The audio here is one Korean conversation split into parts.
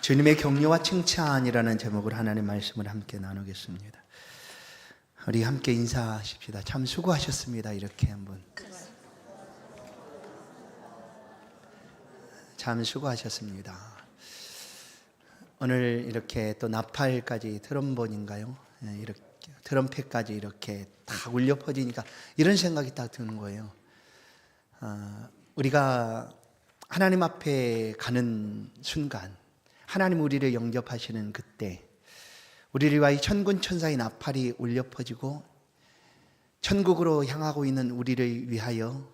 주님의 격려와 칭찬이라는 제목으로 하나님 말씀을 함께 나누겠습니다. 우리 함께 인사하십시다. 참 수고하셨습니다. 이렇게 한번. 참 수고하셨습니다. 오늘 이렇게 또 나팔까지 트럼본인가요? 이렇게 트럼펫까지 이렇게 딱 울려 퍼지니까 이런 생각이 딱 드는 거예요. 우리가 하나님 앞에 가는 순간, 하나님 우리를 영접하시는 그때, 우리를 위하여 천군 천사의 나팔이 울려 퍼지고 천국으로 향하고 있는 우리를 위하여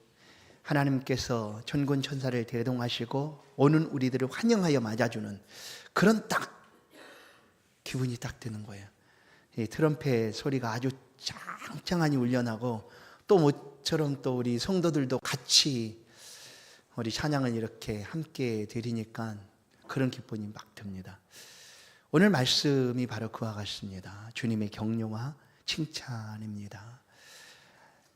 하나님께서 천군 천사를 대동하시고 오는 우리들을 환영하여 맞아주는 그런 딱 기분이 딱 드는 거예요. 이 트럼펫 소리가 아주 짱짱하니 울려나고 또 모처럼 또 우리 성도들도 같이 우리 찬양을 이렇게 함께 드리니까 그런 기분이 막 듭니다. 오늘 말씀이 바로 그와 같습니다. 주님의 격려와 칭찬입니다.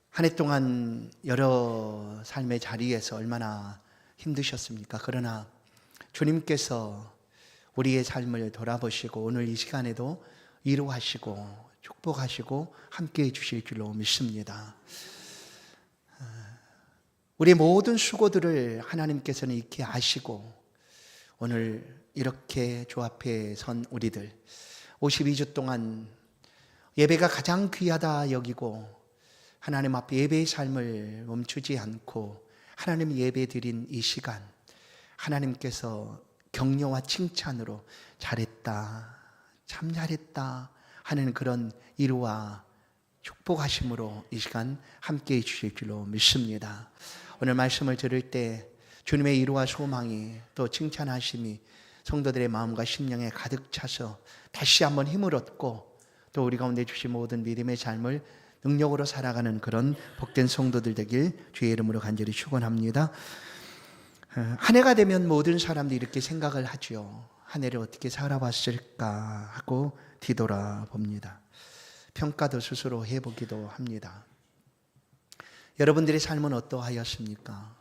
한 해 동안 여러 삶의 자리에서 얼마나 힘드셨습니까? 그러나 주님께서 우리의 삶을 돌아보시고 오늘 이 시간에도 위로하시고 축복하시고 함께해 주실 줄로 믿습니다. 우리의 모든 수고들을 하나님께서는 익히 아시고 오늘 이렇게 주 앞에 선 우리들 52주 동안 예배가 가장 귀하다 여기고 하나님 앞에 예배의 삶을 멈추지 않고 하나님 예배 드린 이 시간, 하나님께서 격려와 칭찬으로 잘했다, 참 잘했다 하는 그런 위로와 축복하심으로 이 시간 함께해 주실 줄로 믿습니다. 오늘 말씀을 들을 때 주님의 위로와 소망이 또 칭찬하심이 성도들의 마음과 심령에 가득 차서 다시 한번 힘을 얻고 또 우리 가운데 주신 모든 믿음의 삶을 능력으로 살아가는 그런 복된 성도들 되길 주의 이름으로 간절히 축원합니다. 한 해가 되면 모든 사람들이 이렇게 생각을 하죠. 한 해를 어떻게 살아왔을까 하고 뒤돌아봅니다. 평가도 스스로 해보기도 합니다. 여러분들의 삶은 어떠하였습니까?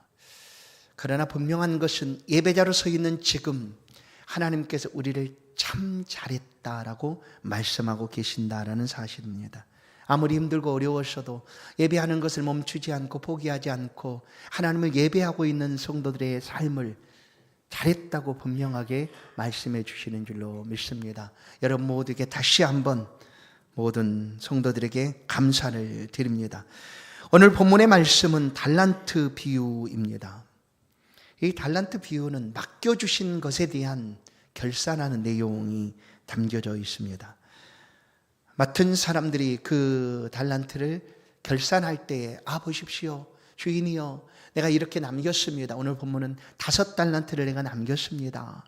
그러나 분명한 것은 예배자로 서 있는 지금 하나님께서 우리를 참 잘했다라고 말씀하고 계신다라는 사실입니다. 아무리 힘들고 어려웠어도 예배하는 것을 멈추지 않고 포기하지 않고 하나님을 예배하고 있는 성도들의 삶을 잘했다고 분명하게 말씀해 주시는 줄로 믿습니다. 여러분 모두에게 다시 한번 모든 성도들에게 감사를 드립니다. 오늘 본문의 말씀은 달란트 비유입니다. 이 달란트 비유는 맡겨주신 것에 대한 결산하는 내용이 담겨져 있습니다. 맡은 사람들이 그 달란트를 결산할 때 보십시오 주인이여 내가 이렇게 남겼습니다. 오늘 본문은 5달란트를 내가 남겼습니다.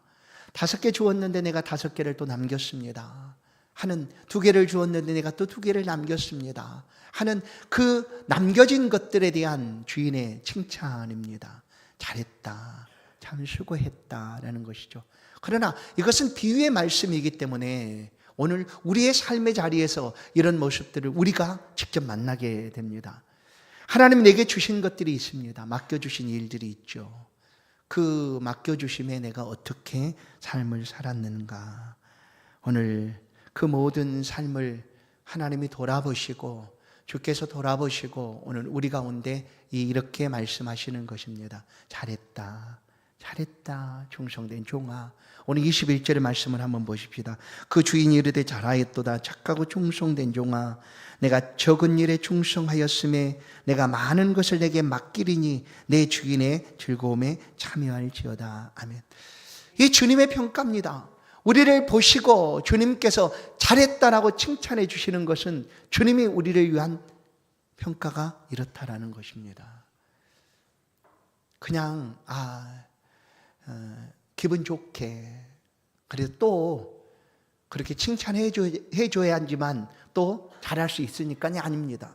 5개 주었는데 내가 5개를 또 남겼습니다. 하는 2개를 주었는데 내가 또 2개를 남겼습니다. 하는 그 남겨진 것들에 대한 주인의 칭찬입니다. 잘했다, 참 수고했다라는 것이죠. 그러나 이것은 비유의 말씀이기 때문에 오늘 우리의 삶의 자리에서 이런 모습들을 우리가 직접 만나게 됩니다. 하나님이 내게 주신 것들이 있습니다. 맡겨주신 일들이 있죠. 그 맡겨주심에 내가 어떻게 삶을 살았는가. 오늘 그 모든 삶을 하나님이 돌아보시고 주께서 돌아보시고 오늘 우리 가운데 이렇게 말씀하시는 것입니다. 잘했다, 잘했다 충성된 종아. 오늘 21절의 말씀을 한번 보십시다. 그 주인이 이르되 잘하였도다 착하고 충성된 종아 내가 적은 일에 충성하였음에 내가 많은 것을 내게 맡기리니 내 주인의 즐거움에 참여할지어다. 아멘. 이 주님의 평가입니다. 우리를 보시고 주님께서 잘했다라고 칭찬해 주시는 것은 주님이 우리를 위한 평가가 이렇다라는 것입니다. 그냥 기분 좋게 그래도 또 그렇게 칭찬해 줘야지만 또 잘할 수 있으니까요. 아닙니다.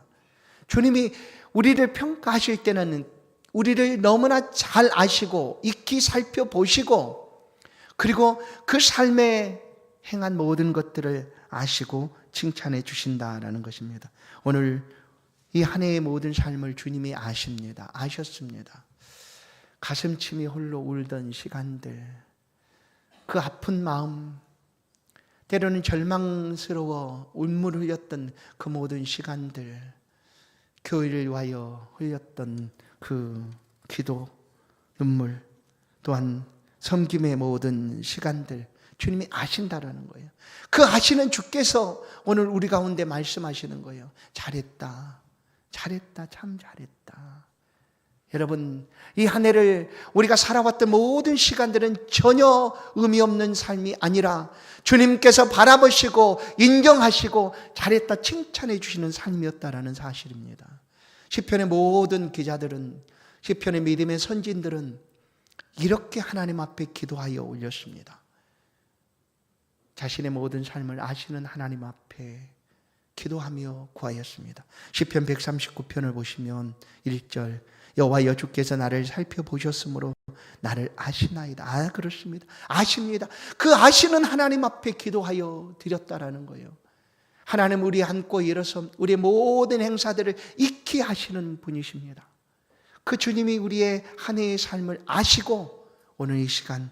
주님이 우리를 평가하실 때는 우리를 너무나 잘 아시고 익히 살펴보시고 그리고 그 삶에 행한 모든 것들을 아시고 칭찬해 주신다라는 것입니다. 오늘 이 한 해의 모든 삶을 주님이 아십니다. 아셨습니다. 가슴침이 홀로 울던 시간들 그 아픈 마음, 때로는 절망스러워 울물을 흘렸던 그 모든 시간들, 교회를 위하여 흘렸던 그 기도, 눈물, 또한 섬김의 모든 시간들, 주님이 아신다라는 거예요. 그 아시는 주께서 오늘 우리 가운데 말씀하시는 거예요. 잘했다, 잘했다, 참 잘했다. 여러분, 이 한 해를 우리가 살아왔던 모든 시간들은 전혀 의미 없는 삶이 아니라 주님께서 바라보시고 인정하시고 잘했다 칭찬해 주시는 삶이었다라는 사실입니다. 시편의 모든 기자들은, 시편의 믿음의 선진들은 이렇게 하나님 앞에 기도하여 올렸습니다. 자신의 모든 삶을 아시는 하나님 앞에 기도하며 구하였습니다. 시편 139편을 보시면 1절, 여호와여 주께서 나를 살펴보셨으므로 나를 아시나이다. 그렇습니다. 아십니다. 그 아시는 하나님 앞에 기도하여 드렸다라는 거예요. 하나님 우리 안고 일어서 우리의 모든 행사들을 익히 하시는 분이십니다. 그 주님이 우리의 한 해의 삶을 아시고 오늘 이 시간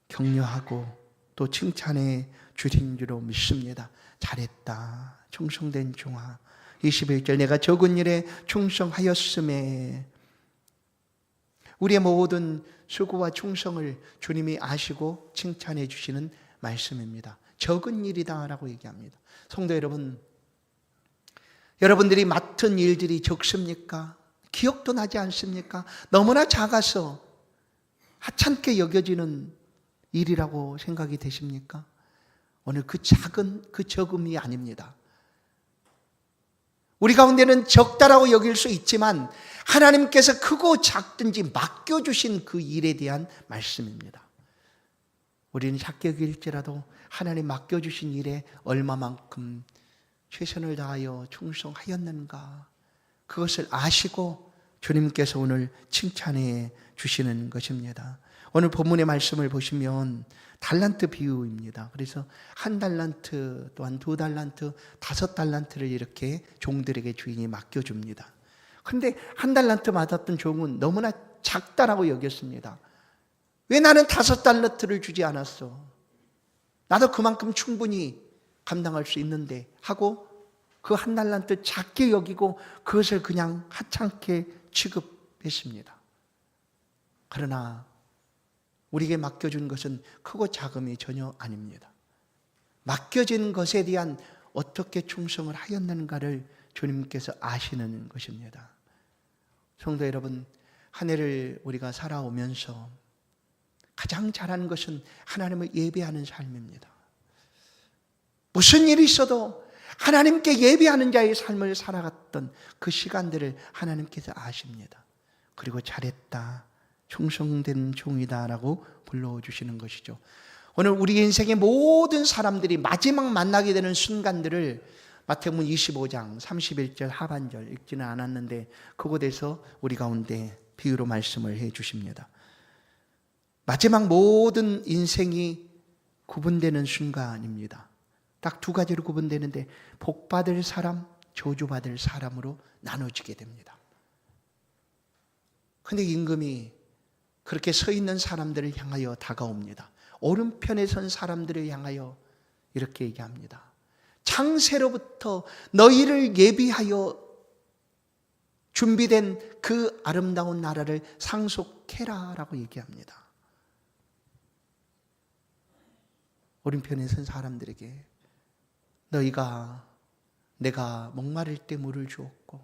격려하고 또 칭찬해 주신 줄로 믿습니다. 잘했다, 충성된 종아. 21절, 내가 적은 일에 충성하였음에. 우리의 모든 수고와 충성을 주님이 아시고 칭찬해 주시는 말씀입니다. 적은 일이다 라고 얘기합니다. 성도 여러분, 여러분들이 맡은 일들이 적습니까? 기억도 나지 않습니까? 너무나 작아서 하찮게 여겨지는 일이라고 생각이 되십니까? 오늘 그 작은, 그 적음이 아닙니다. 우리 가운데는 적다라고 여길 수 있지만 하나님께서 크고 작든지 맡겨주신 그 일에 대한 말씀입니다. 우리는 작게 여길지라도 하나님 맡겨주신 일에 얼마만큼 최선을 다하여 충성하였는가, 그것을 아시고 주님께서 오늘 칭찬해 주시는 것입니다. 오늘 본문의 말씀을 보시면 달란트 비유입니다. 그래서 1달란트, 또한 2달란트, 5달란트를 이렇게 종들에게 주인이 맡겨줍니다. 그런데 1달란트 받았던 종은 너무나 작다라고 여겼습니다. 왜 나는 5달란트를 주지 않았어? 나도 그만큼 충분히 감당할 수 있는데 하고 그 1달란트 작게 여기고 그것을 그냥 하찮게 취급했습니다. 그러나 우리에게 맡겨준 것은 크고 작음이 전혀 아닙니다. 맡겨진 것에 대한 어떻게 충성을 하였는가를 주님께서 아시는 것입니다. 성도 여러분, 한 해를 우리가 살아오면서 가장 잘하는 것은 하나님을 예배하는 삶입니다. 무슨 일이 있어도 하나님께 예배하는 자의 삶을 살아갔던 그 시간들을 하나님께서 아십니다. 그리고 잘했다, 충성된 종이다 라고 불러주시는 것이죠. 오늘 우리 인생의 모든 사람들이 마지막 만나게 되는 순간들을 마태복음 25장 31절 하반절 읽지는 않았는데 그곳에서 우리 가운데 비유로 말씀을 해 주십니다. 마지막 모든 인생이 구분되는 순간입니다. 딱 2가지로 구분되는데 복받을 사람, 저주받을 사람으로 나눠지게 됩니다. 그런데 임금이 그렇게 서 있는 사람들을 향하여 다가옵니다. 오른편에 선 사람들을 향하여 이렇게 얘기합니다. 창세로부터 너희를 예비하여 준비된 그 아름다운 나라를 상속해라 라고 얘기합니다. 오른편에 선 사람들에게 내가 목마를 때 물을 주었고,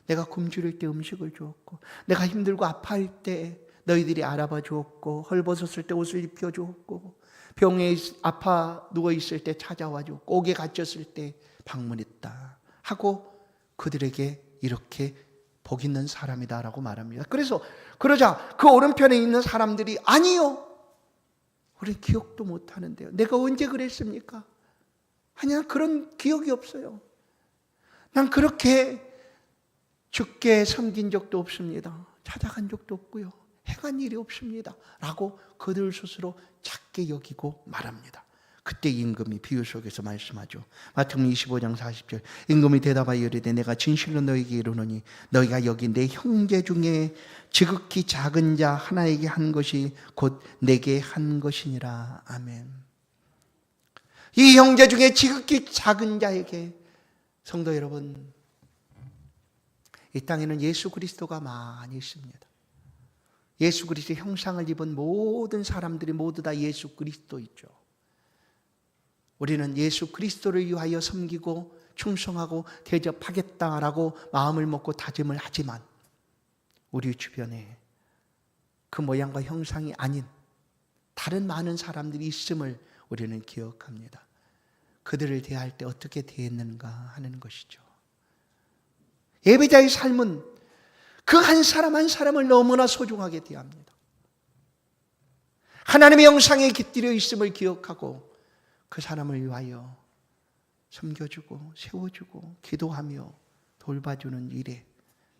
내가 굶주릴 때 음식을 주었고, 내가 힘들고 아파할 때 너희들이 알아봐 주었고, 헐벗었을 때 옷을 입혀 주었고, 병에 아파 누워 있을 때 찾아와 주었고, 옥에 갇혔을 때 방문했다 하고 그들에게 이렇게 복 있는 사람이다라고 말합니다. 그러자 그 오른편에 있는 사람들이 아니요, 우리 기억도 못 하는데요. 내가 언제 그랬습니까? 아니야, 그런 기억이 없어요. 난 그렇게 주께 섬긴 적도 없습니다. 찾아간 적도 없고요. 행한 일이 없습니다 라고 그들 스스로 작게 여기고 말합니다. 그때 임금이 비유 속에서 말씀하죠. 마태복음 25장 40절. 임금이 대답하여 이르되 내가 진실로 너희에게 이르노니 너희가 여기 내 형제 중에 지극히 작은 자 하나에게 한 것이 곧 내게 한 것이니라. 아멘. 이 형제 중에 지극히 작은 자에게, 성도 여러분, 이 땅에는 예수 그리스도가 많이 있습니다. 예수 그리스도의 형상을 입은 모든 사람들이 모두 다 예수 그리스도이죠. 우리는 예수 그리스도를 위하여 섬기고 충성하고 대접하겠다라고 마음을 먹고 다짐을 하지만 우리 주변에 그 모양과 형상이 아닌 다른 많은 사람들이 있음을 우리는 기억합니다. 그들을 대할 때 어떻게 대했는가 하는 것이죠. 예배자의 삶은 그 한 사람 한 사람을 너무나 소중하게 대합니다. 하나님의 형상에 깃들여 있음을 기억하고 그 사람을 위하여 섬겨주고 세워주고 기도하며 돌봐주는 일에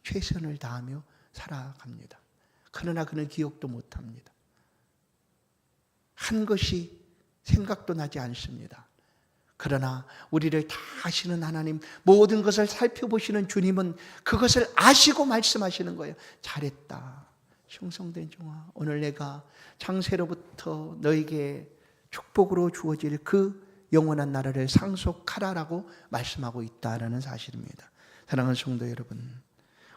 최선을 다하며 살아갑니다. 그러나 그는 기억도 못합니다. 한 것이 생각도 나지 않습니다. 그러나 우리를 다 아시는 하나님, 모든 것을 살펴보시는 주님은 그것을 아시고 말씀하시는 거예요. 잘했다, 충성된 종아. 오늘 내가 창세로부터 너에게 축복으로 주어질 그 영원한 나라를 상속하라라고 말씀하고 있다라는 사실입니다. 사랑하는 성도 여러분,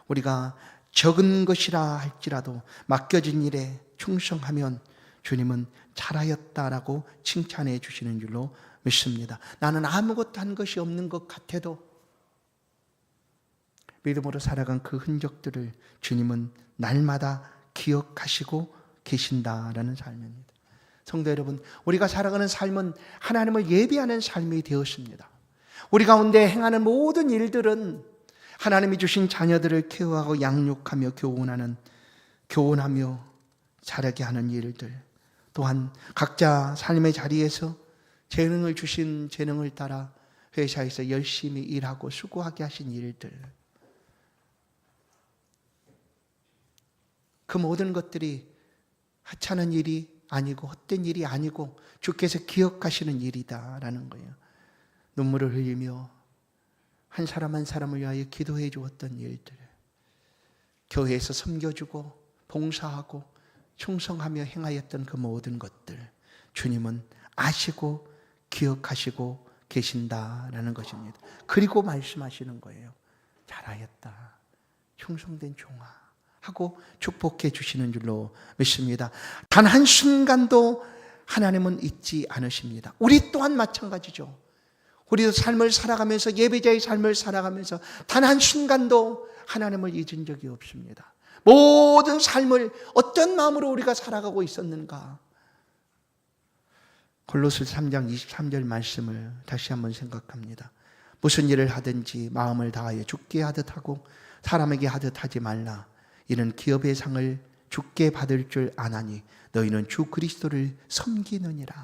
우리가 적은 것이라 할지라도 맡겨진 일에 충성하면 주님은 잘하였다라고 칭찬해 주시는 줄로 믿습니다. 나는 아무것도 한 것이 없는 것 같아도 믿음으로 살아간 그 흔적들을 주님은 날마다 기억하시고 계신다라는 삶입니다. 성도 여러분, 우리가 살아가는 삶은 하나님을 예배하는 삶이 되었습니다. 우리 가운데 행하는 모든 일들은 하나님이 주신 자녀들을 케어하고 양육하며 교훈하며 자라게 하는 일들, 또한 각자 삶의 자리에서 재능을 주신 재능을 따라 회사에서 열심히 일하고 수고하게 하신 일들, 그 모든 것들이 하찮은 일이 아니고 헛된 일이 아니고 주께서 기억하시는 일이다라는 거예요. 눈물을 흘리며 한 사람 한 사람을 위하여 기도해 주었던 일들, 교회에서 섬겨주고 봉사하고 충성하며 행하였던 그 모든 것들, 주님은 아시고 기억하시고 계신다라는 것입니다. 그리고 말씀하시는 거예요. 잘하였다, 충성된 종아 하고 축복해 주시는 줄로 믿습니다. 단 한순간도 하나님은 잊지 않으십니다. 우리 또한 마찬가지죠. 우리도 삶을 살아가면서, 예배자의 삶을 살아가면서 단 한순간도 하나님을 잊은 적이 없습니다. 모든 삶을 어떤 마음으로 우리가 살아가고 있었는가. 골로새 3장 23절 말씀을 다시 한번 생각합니다. 무슨 일을 하든지 마음을 다하여 주께 하듯 하고 사람에게 하듯 하지 말라. 이는 기업의 상을 주께 받을 줄 아나니 너희는 주 그리스도를 섬기느니라.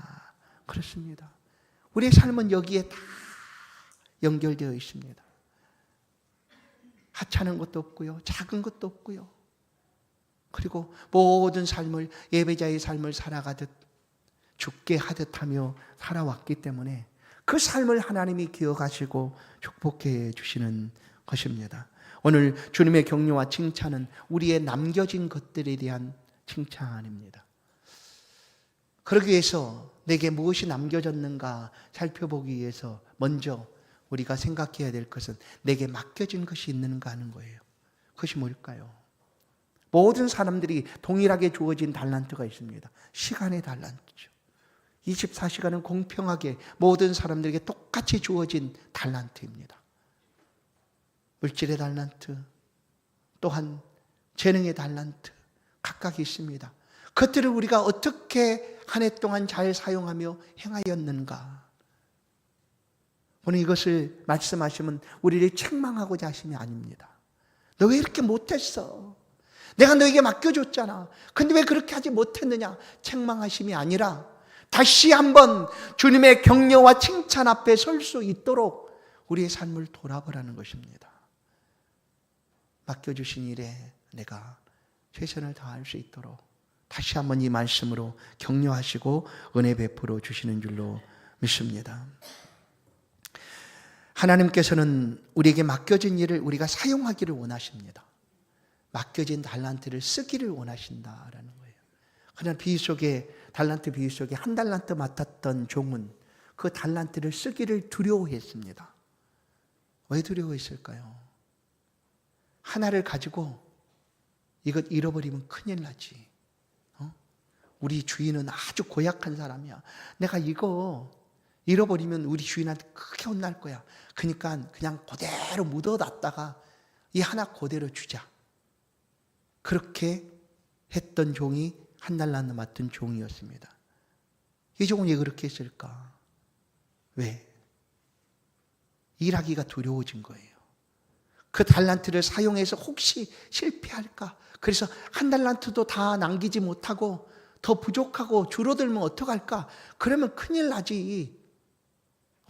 그렇습니다. 우리의 삶은 여기에 다 연결되어 있습니다. 하찮은 것도 없고요, 작은 것도 없고요. 그리고 모든 삶을, 예배자의 삶을 살아가듯 주께 하듯 하며 살아왔기 때문에 그 삶을 하나님이 기억하시고 축복해 주시는 것입니다. 오늘 주님의 격려와 칭찬은 우리의 남겨진 것들에 대한 칭찬입니다. 그러기 위해서 내게 무엇이 남겨졌는가 살펴보기 위해서 먼저 우리가 생각해야 될 것은 내게 맡겨진 것이 있는가 하는 거예요. 그것이 뭘까요? 모든 사람들이 동일하게 주어진 달란트가 있습니다. 시간의 달란트죠. 24시간은 공평하게 모든 사람들에게 똑같이 주어진 달란트입니다. 물질의 달란트, 또한 재능의 달란트 각각 있습니다. 그것들을 우리가 어떻게 한 해 동안 잘 사용하며 행하였는가. 오늘 이것을 말씀하시면 우리를 책망하고자 하심이 아닙니다. 너 왜 이렇게 못했어? 내가 너에게 맡겨줬잖아. 근데 왜 그렇게 하지 못했느냐? 책망하심이 아니라 다시 한번 주님의 격려와 칭찬 앞에 설 수 있도록 우리의 삶을 돌아보라는 것입니다. 맡겨주신 일에 내가 최선을 다할 수 있도록 다시 한번 이 말씀으로 격려하시고 은혜 베풀어 주시는 줄로 믿습니다. 하나님께서는 우리에게 맡겨진 일을 우리가 사용하기를 원하십니다. 맡겨진 달란트를 쓰기를 원하신다라는 거예요. 그러나 달란트 비유 속에 한 달란트 맡았던 종은 그 달란트를 쓰기를 두려워했습니다. 왜 두려워했을까요? 하나를 가지고 이것 잃어버리면 큰일 나지. 우리 주인은 아주 고약한 사람이야. 내가 이거 잃어버리면 우리 주인한테 크게 혼날 거야. 그러니까 그냥 그대로 묻어놨다가 이 하나 그대로 주자. 그렇게 했던 종이 한 달란트 맡은 종이었습니다. 이 종은 왜 그렇게 했을까? 왜? 일하기가 두려워진 거예요. 그 달란트를 사용해서 혹시 실패할까? 그래서 한 달란트도 다 남기지 못하고 더 부족하고 줄어들면 어떡할까? 그러면 큰일 나지.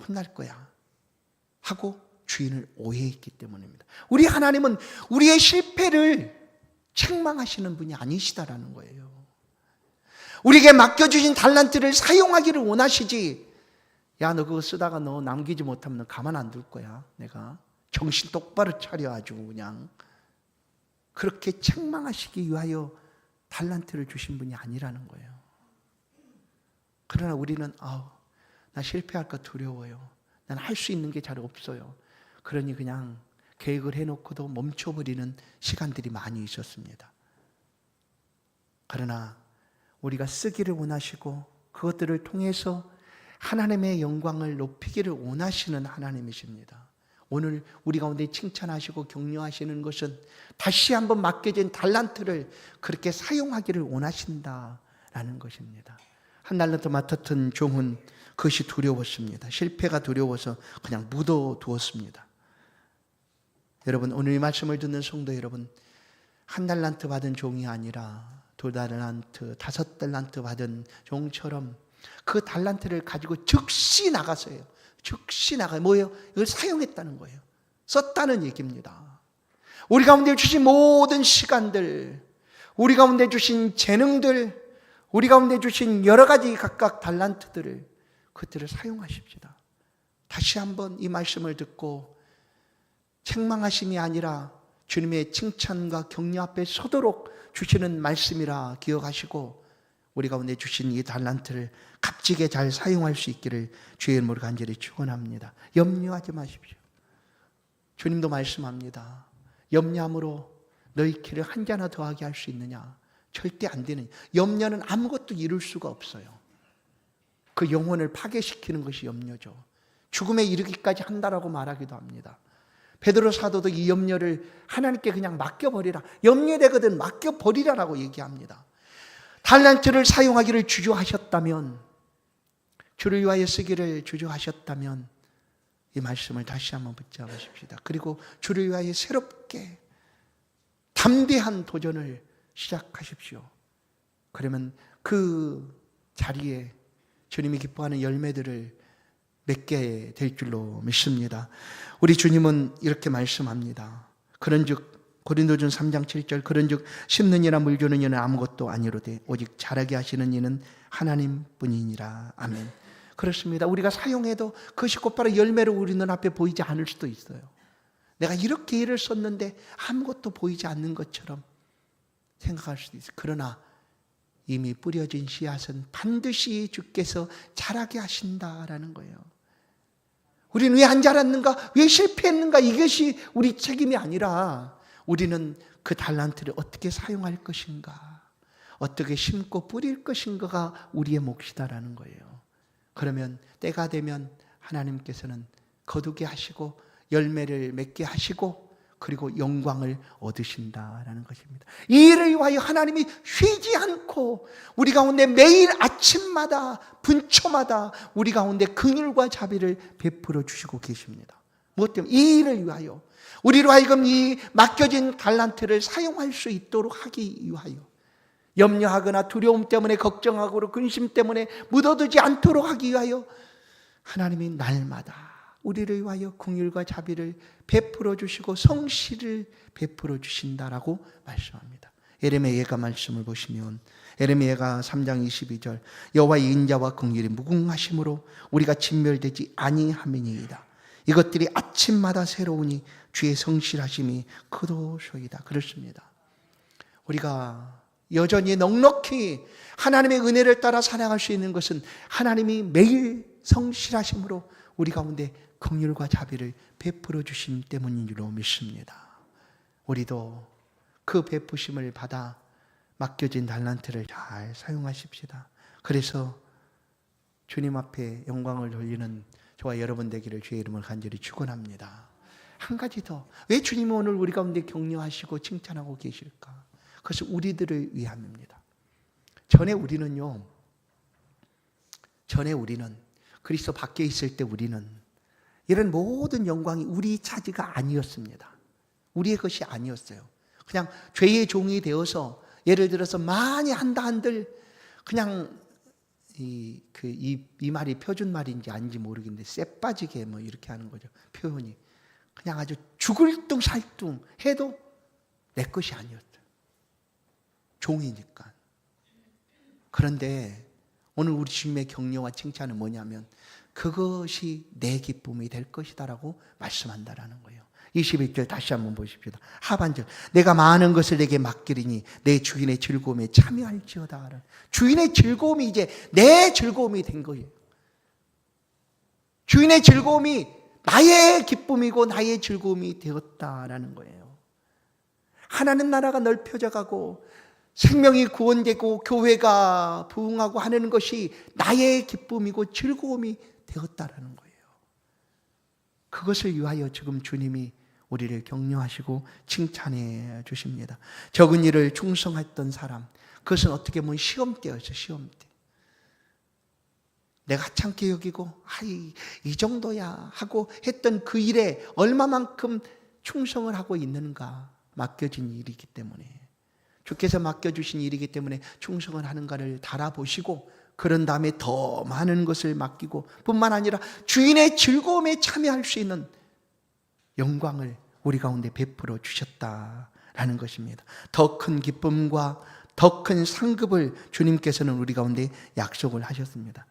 혼날 거야. 하고 주인을 오해했기 때문입니다. 우리 하나님은 우리의 실패를 책망하시는 분이 아니시다라는 거예요. 우리에게 맡겨주신 달란트를 사용하기를 원하시지. 야, 너 그거 쓰다가 너 남기지 못하면 너 가만 안 둘 거야. 내가 정신 똑바로 차려 아주 그냥. 그렇게 책망하시기 위하여 달란트를 주신 분이 아니라는 거예요. 그러나 우리는 나 실패할까 두려워요. 난 할 수 있는 게 잘 없어요. 그러니 그냥 계획을 해놓고도 멈춰버리는 시간들이 많이 있었습니다. 그러나 우리가 쓰기를 원하시고 그것들을 통해서 하나님의 영광을 높이기를 원하시는 하나님이십니다. 오늘 우리 가운데 칭찬하시고 격려하시는 것은 다시 한번 맡겨진 달란트를 그렇게 사용하기를 원하신다라는 것입니다. 한 달란트 맡았던 종은 그것이 두려웠습니다. 실패가 두려워서 그냥 묻어두었습니다. 여러분, 오늘 이 말씀을 듣는 성도 여러분, 한 달란트 받은 종이 아니라 2달란트, 5달란트 받은 종처럼 그 달란트를 가지고 즉시 나가서요. 즉시 나가요. 뭐예요? 이걸 사용했다는 거예요. 썼다는 얘기입니다. 우리 가운데 주신 모든 시간들, 우리 가운데 주신 재능들, 우리 가운데 주신 여러 가지 각각 달란트들을 그들을 사용하십시다. 다시 한번 이 말씀을 듣고 책망하심이 아니라 주님의 칭찬과 격려 앞에 서도록 주시는 말씀이라 기억하시고 우리 가운데 주신 이 달란트를 값지게 잘 사용할 수 있기를 주의 이름으로 간절히 축원합니다. 염려하지 마십시오. 주님도 말씀합니다. 염려함으로 너희 키를 한 자나 더하게 할 수 있느냐? 절대 안 되는. 염려는 아무것도 이룰 수가 없어요. 그 영혼을 파괴시키는 것이 염려죠. 죽음에 이르기까지 한다라고 말하기도 합니다. 베드로 사도도 이 염려를 하나님께 그냥 맡겨버리라. 염려되거든 맡겨버리라라고 얘기합니다. 달란트를 사용하기를 주저하셨다면, 주를 위하여 쓰기를 주저하셨다면 이 말씀을 다시 한번 붙잡으십시다. 그리고 주를 위하여 새롭게 담대한 도전을 시작하십시오. 그러면 그 자리에 주님이 기뻐하는 열매들을 맺게 될 줄로 믿습니다. 우리 주님은 이렇게 말씀합니다. 그런즉 고린도전 3장 7절 그런즉 심는 이나 물 주는 이는 아무것도 아니로되 오직 자라게 하시는 이는 하나님뿐이니라. 아멘. 그렇습니다. 우리가 사용해도 그것이 곧바로 열매로 우리 눈앞에 보이지 않을 수도 있어요. 내가 이렇게 일을 썼는데 아무것도 보이지 않는 것처럼 생각할 수도 있어요. 그러나 이미 뿌려진 씨앗은 반드시 주께서 자라게 하신다라는 거예요. 우리는 왜 안 자랐는가? 왜 실패했는가? 이것이 우리 책임이 아니라 우리는 그 달란트를 어떻게 사용할 것인가, 어떻게 심고 뿌릴 것인가가 우리의 몫이다라는 거예요. 그러면 때가 되면 하나님께서는 거두게 하시고 열매를 맺게 하시고 그리고 영광을 얻으신다라는 것입니다. 이 일을 위하여 하나님이 쉬지 않고 우리 가운데 매일 아침마다 분초마다 우리 가운데 긍휼과 자비를 베풀어 주시고 계십니다. 무엇 때문에? 이 일을 위하여 우리로 하여금 이 맡겨진 달란트를 사용할 수 있도록 하기 위하여, 염려하거나 두려움 때문에 걱정하고 근심 때문에 묻어두지 않도록 하기 위하여 하나님이 날마다 우리를 위하여 긍휼과 자비를 베풀어 주시고 성실을 베풀어 주신다라고 말씀합니다. 예레미야 예가 말씀을 보시면 에레미야가 3장 22절 여호와의 인자와 긍휼이 무궁하심으로 우리가 진멸되지 아니함이니이다. 이것들이 아침마다 새로우니 주의 성실하심이 크도소이다. 그렇습니다. 우리가 여전히 넉넉히 하나님의 은혜를 따라 살아갈 수 있는 것은 하나님이 매일 성실하심으로 우리 가운데 긍휼과 자비를 베풀어 주심 때문인 줄로 믿습니다. 우리도 그 베푸심을 받아 맡겨진 달란트를 잘 사용하십시다. 그래서 주님 앞에 영광을 돌리는 저와 여러분 되기를 주의 이름을 간절히 축원합니다. 한 가지 더, 왜 주님은 오늘 우리 가운데 격려하시고 칭찬하고 계실까? 그것은 우리들을 위함입니다. 전에 우리는 그리스도 밖에 있을 때 우리는 이런 모든 영광이 우리 차지가 아니었습니다. 우리의 것이 아니었어요. 그냥 죄의 종이 되어서, 예를 들어서 많이 한다 한들 그냥 이 말이 표준 말인지 아닌지 모르겠는데 쎄빠지게 뭐 이렇게 하는 거죠. 표현이 그냥 아주 죽을 둥 살둥 해도 내 것이 아니었어요. 종이니까. 그런데 오늘 우리 주님의 격려와 칭찬은 뭐냐면 그것이 내 기쁨이 될 것이다라고 말씀한다라는 거예요. 21절 다시 한번 보십시다. 하반절 내가 많은 것을 내게 맡기리니 내 주인의 즐거움에 참여할지어다. 주인의 즐거움이 이제 내 즐거움이 된 거예요. 주인의 즐거움이 나의 기쁨이고 나의 즐거움이 되었다라는 거예요. 하나님 나라가 넓혀져 가고 생명이 구원되고 교회가 부흥하고 하는 것이 나의 기쁨이고 즐거움이 되었다라는 거예요. 그것을 위하여 지금 주님이 우리를 격려하시고 칭찬해 주십니다. 적은 일을 충성했던 사람, 그것은 어떻게 보면 시험대였어요. 시험대. 내가 하찮게 여기고 이 정도야 하고 했던 그 일에 얼마만큼 충성을 하고 있는가, 맡겨진 일이기 때문에, 주께서 맡겨주신 일이기 때문에 충성을 하는가를 달아보시고 그런 다음에 더 많은 것을 맡기고 뿐만 아니라 주인의 즐거움에 참여할 수 있는 영광을 우리 가운데 베풀어 주셨다라는 것입니다. 더 큰 기쁨과 더 큰 상급을 주님께서는 우리 가운데 약속을 하셨습니다.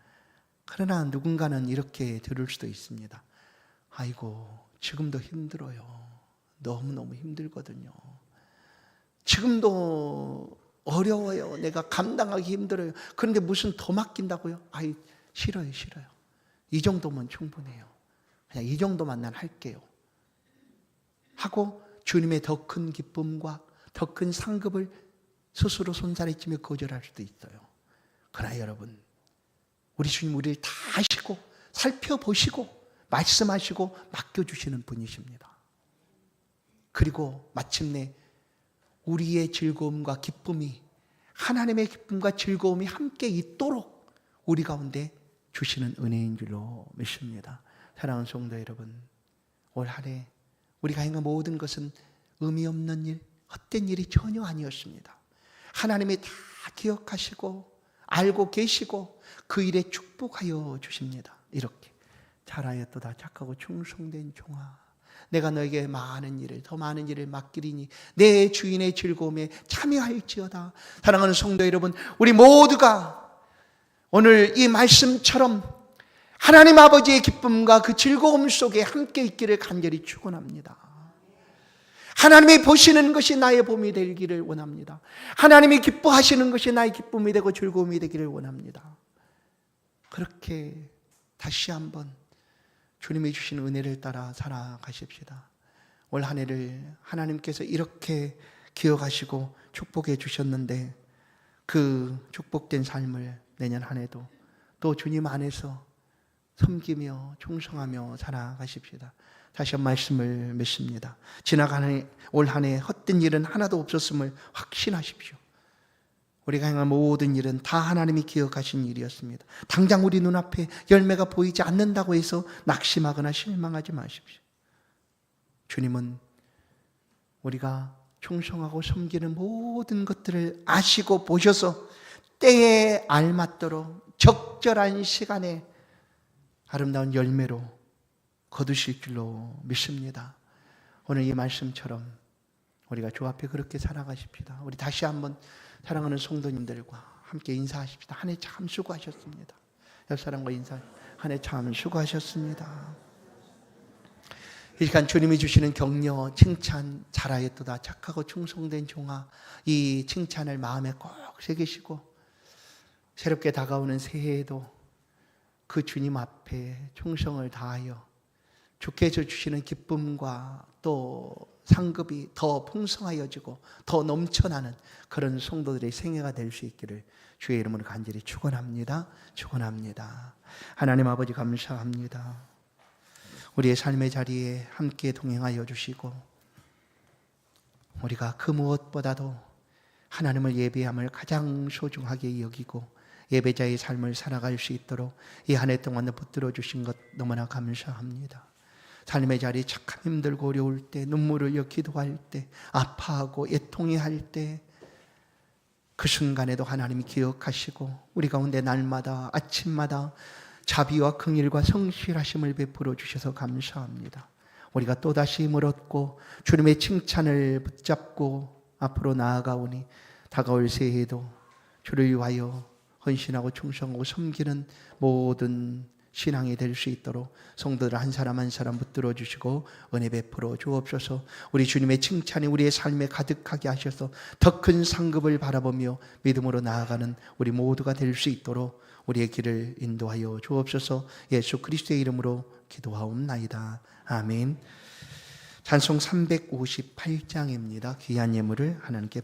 그러나 누군가는 이렇게 들을 수도 있습니다. 아이고, 지금도 힘들어요. 너무너무 힘들거든요. 지금도 어려워요. 내가 감당하기 힘들어요. 그런데 무슨 더 맡긴다고요? 싫어요. 이 정도면 충분해요. 그냥 이 정도만 난 할게요. 하고 주님의 더 큰 기쁨과 더 큰 상급을 스스로 손살에 찌며 거절할 수도 있어요. 그러나 여러분, 우리 주님 우리를 다 아시고 살펴보시고 말씀하시고 맡겨주시는 분이십니다. 그리고 마침내 우리의 즐거움과 기쁨이, 하나님의 기쁨과 즐거움이 함께 있도록 우리 가운데 주시는 은혜인 줄로 믿습니다. 사랑하는 성도 여러분, 올 한 해 우리가 행한 모든 것은 의미 없는 일, 헛된 일이 전혀 아니었습니다. 하나님이 다 기억하시고 알고 계시고 그 일에 축복하여 주십니다. 이렇게 잘하였도다 착하고 충성된 종아, 내가 너에게 더 많은 일을 맡기리니 내 주인의 즐거움에 참여할지어다. 사랑하는 성도 여러분, 우리 모두가 오늘 이 말씀처럼 하나님 아버지의 기쁨과 그 즐거움 속에 함께 있기를 간절히 축원합니다. 하나님이 보시는 것이 나의 봄이 되기를 원합니다. 하나님이 기뻐하시는 것이 나의 기쁨이 되고 즐거움이 되기를 원합니다. 그렇게 다시 한번 주님이 주신 은혜를 따라 살아가십시다. 올 한 해를 하나님께서 이렇게 기억하시고 축복해 주셨는데 그 축복된 삶을 내년 한 해도 또 주님 안에서 섬기며 충성하며 살아가십시다. 다시 한 말씀을 맺습니다. 지나가는 올 한 해 헛된 일은 하나도 없었음을 확신하십시오. 우리가 행한 모든 일은 다 하나님이 기억하신 일이었습니다. 당장 우리 눈앞에 열매가 보이지 않는다고 해서 낙심하거나 실망하지 마십시오. 주님은 우리가 충성하고 섬기는 모든 것들을 아시고 보셔서 때에 알맞도록 적절한 시간에 아름다운 열매로 거두실 줄로 믿습니다. 오늘 이 말씀처럼 우리가 주 앞에 그렇게 살아가십시다. 우리 다시 한번 사랑하는 성도님들과 함께 인사하십시다. 한 해 참 수고하셨습니다. 옆 사람과 인사. 한 해 참 수고하셨습니다. 이 시간 주님이 주시는 격려, 칭찬, 잘하였도다, 착하고 충성된 종아, 이 칭찬을 마음에 꼭 새기시고 새롭게 다가오는 새해에도 그 주님 앞에 충성을 다하여 주께서 주시는 기쁨과 또 상급이 더 풍성하여지고 더 넘쳐나는 그런 성도들의 생애가 될 수 있기를 주의 이름으로 간절히 축원합니다. 축원합니다. 하나님 아버지 감사합니다. 우리의 삶의 자리에 함께 동행하여 주시고 우리가 그 무엇보다도 하나님을 예배함을 가장 소중하게 여기고 예배자의 삶을 살아갈 수 있도록 이 한 해 동안 붙들어 주신 것 너무나 감사합니다. 삶의 자리에 착함 힘들고 어려울 때, 눈물을 흘려 기도할 때, 아파하고 애통해 할 때 그 순간에도 하나님이 기억하시고 우리 가운데 날마다 아침마다 자비와 긍휼과 성실하심을 베풀어 주셔서 감사합니다. 우리가 또다시 힘을 얻고 주님의 칭찬을 붙잡고 앞으로 나아가오니 다가올 새해에도 주를 위하여 헌신하고 충성하고 섬기는 모든 신앙이 될 수 있도록 성도들 한 사람 한 사람 붙들어 주시고 은혜 베풀어 주옵소서. 우리 주님의 칭찬이 우리의 삶에 가득하게 하셔서 더 큰 상급을 바라보며 믿음으로 나아가는 우리 모두가 될 수 있도록 우리의 길을 인도하여 주옵소서. 예수 그리스도의 이름으로 기도하옵나이다. 아멘. 찬송 358장입니다. 귀한 예물을 하나님께